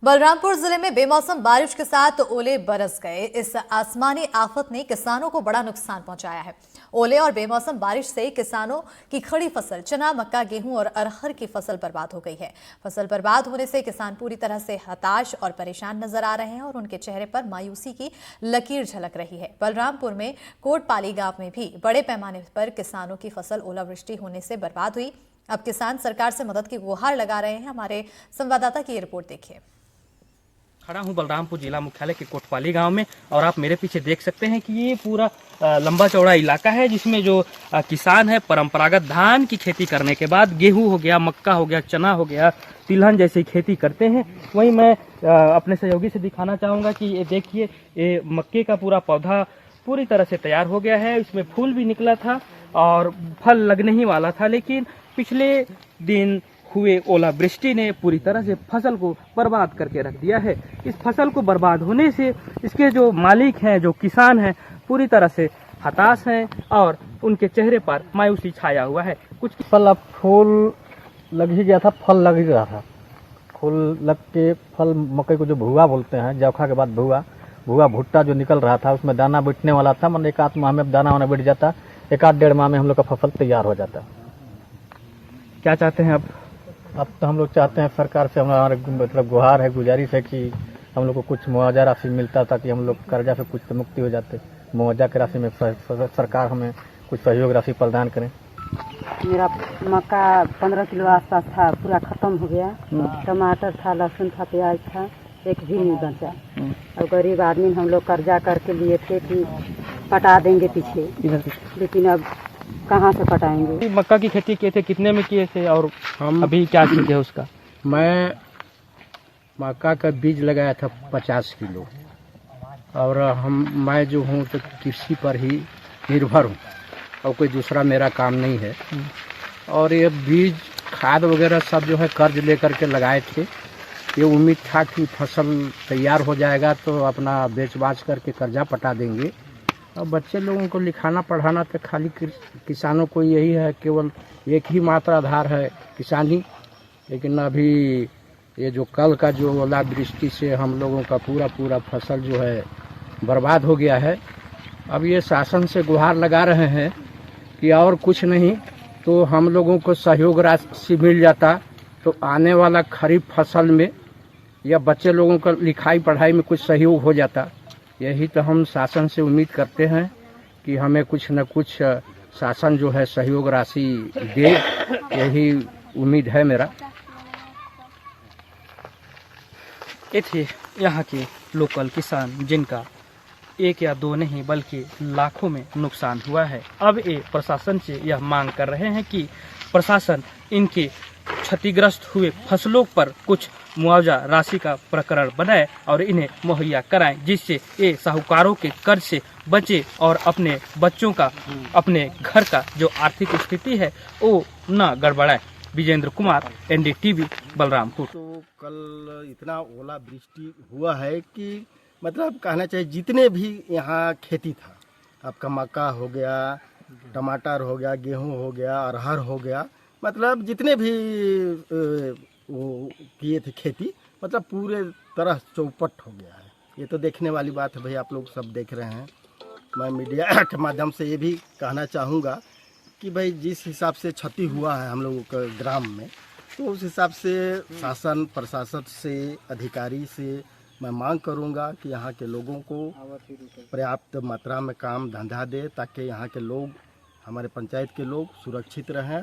बलरामपुर जिले में बेमौसम बारिश के साथ ओले बरस गए। इस आसमानी आफत ने किसानों को बड़ा नुकसान पहुंचाया है। ओले और बेमौसम बारिश से किसानों की खड़ी फसल चना, मक्का, गेहूं और अरहर की फसल बर्बाद हो गई है। फसल बर्बाद होने से किसान पूरी तरह से हताश और परेशान नजर आ रहे हैं और उनके चेहरे पर मायूसी की लकीर झलक रही है। बलरामपुर में कोटपाली गांव में भी बड़े पैमाने पर किसानों की फसल ओलावृष्टि होने से बर्बाद हुई। अब किसान सरकार से मदद की गुहार लगा रहे हैं। हमारे संवाददाता की ये रिपोर्ट देखिए। खड़ा हूँ बलरामपुर जिला मुख्यालय के कोटपाली गांव में और आप मेरे पीछे देख सकते हैं कि ये पूरा लंबा चौड़ा इलाका है जिसमें जो किसान है परंपरागत धान की खेती करने के बाद गेहूं हो गया, मक्का हो गया, चना हो गया, तिलहन जैसी खेती करते हैं। वहीं मैं अपने सहयोगी से दिखाना चाहूँगा कि ये देखिए, ये मक्के का पूरा पौधा पूरी तरह से तैयार हो गया है। इसमें फूल भी निकला था और फल लगने ही वाला था, लेकिन पिछले दिन हुए ओलावृष्टि ने पूरी तरह से फसल को बर्बाद करके रख दिया है। इस फसल को बर्बाद होने से इसके जो मालिक हैं, जो किसान हैं, पूरी तरह से हताश हैं और उनके चेहरे पर मायूसी छाया हुआ है। कुछ फल अब फूल लग ही गया था, फल लग ही रहा था। फूल लग के फल मकई को जो भुआ बोलते हैं, जौखा के बाद भुआ भुट्टा जो निकल रहा था, उसमें दाना बिटने वाला था। मतलब एक आध माह में दाना वाना बिट जाता, एक आध डेढ़ माह में हम लोग का फसल तैयार हो जाता। क्या चाहते हैं अब तो हम लोग चाहते हैं सरकार से, हमारे मतलब गुहार है, गुजारिश है कि हम लोग को कुछ मुआवजा राशि मिलता ताकि हम लोग कर्जा से कुछ मुक्ति हो जाते। मुआवजा की राशि में सरकार हमें कुछ सहयोग राशि प्रदान करें। मेरा मक्का 15 किलो आसपास था, पूरा खत्म हो गया। टमाटर था, लहसुन था, प्याज था, एक भी नहीं बचा। और गरीब आदमी हम लोग कर्जा करके लिए थे कि पटा देंगे पीछे, लेकिन अब कहाँ से पटाएंगे। मक्का की खेती किए थे, कितने में किए थे और हम अभी क्या कीजिए उसका? मैं मक्का का बीज लगाया था 50 किलो और मैं जो हूँ तो कृषि पर ही निर्भर हूँ और कोई दूसरा मेरा काम नहीं है। और ये बीज खाद वगैरह सब जो है कर्ज लेकर के लगाए थे। ये उम्मीद था कि फसल तैयार हो जाएगा तो अपना बेच बाच करके कर्जा पटा देंगे। और बच्चे लोगों को लिखाना पढ़ाना तो खाली किसानों को यही है, केवल एक ही मात्र आधार है किसानी। लेकिन अभी ये जो कल का जो ओलावृष्टि से हम लोगों का पूरा फसल जो है बर्बाद हो गया है। अब ये शासन से गुहार लगा रहे हैं कि और कुछ नहीं तो हम लोगों को सहयोग राशि मिल जाता तो आने वाला खरीफ फसल में या बच्चे लोगों का लिखाई पढ़ाई में कुछ सहयोग हो जाता। यही तो हम शासन से उम्मीद करते हैं कि हमें कुछ न कुछ शासन जो है सहयोग राशि दे, यही उम्मीद है मेरा। ये थे यहाँ के लोकल किसान जिनका एक या दो नहीं बल्कि लाखों में नुकसान हुआ है। अब ये प्रशासन से यह मांग कर रहे हैं कि प्रशासन इनके क्षतिग्रस्त हुए फसलों पर कुछ मुआवजा राशि का प्रकरण बनाए और इन्हें मुहैया कराएं, जिससे ये साहूकारों के कर्ज से बचे और अपने बच्चों का, अपने घर का जो आर्थिक स्थिति है वो न गड़बड़ाए। विजेंद्र कुमार, NDTV, बलरामपुर। तो कल इतना ओलावृष्टि हुआ है कि मतलब कहना चाहिए जितने भी यहाँ खेती था, आपका मक्का हो गया, टमाटर हो गया, गेहूं हो गया, अरहर हो गया, मतलब जितने भी वो किए थे खेती, मतलब पूरे तरह चौपट हो गया है। ये तो देखने वाली बात है भाई, आप लोग सब देख रहे हैं। मैं मीडिया के माध्यम से ये भी कहना चाहूँगा कि भाई जिस हिसाब से क्षति हुआ है हम लोगों के ग्राम में, तो उस हिसाब से शासन प्रशासन से, अधिकारी से मैं मांग करूँगा कि यहाँ के लोगों को पर्याप्त मात्रा में काम धंधा दे ताकि यहाँ के लोग, हमारे पंचायत के लोग सुरक्षित रहें।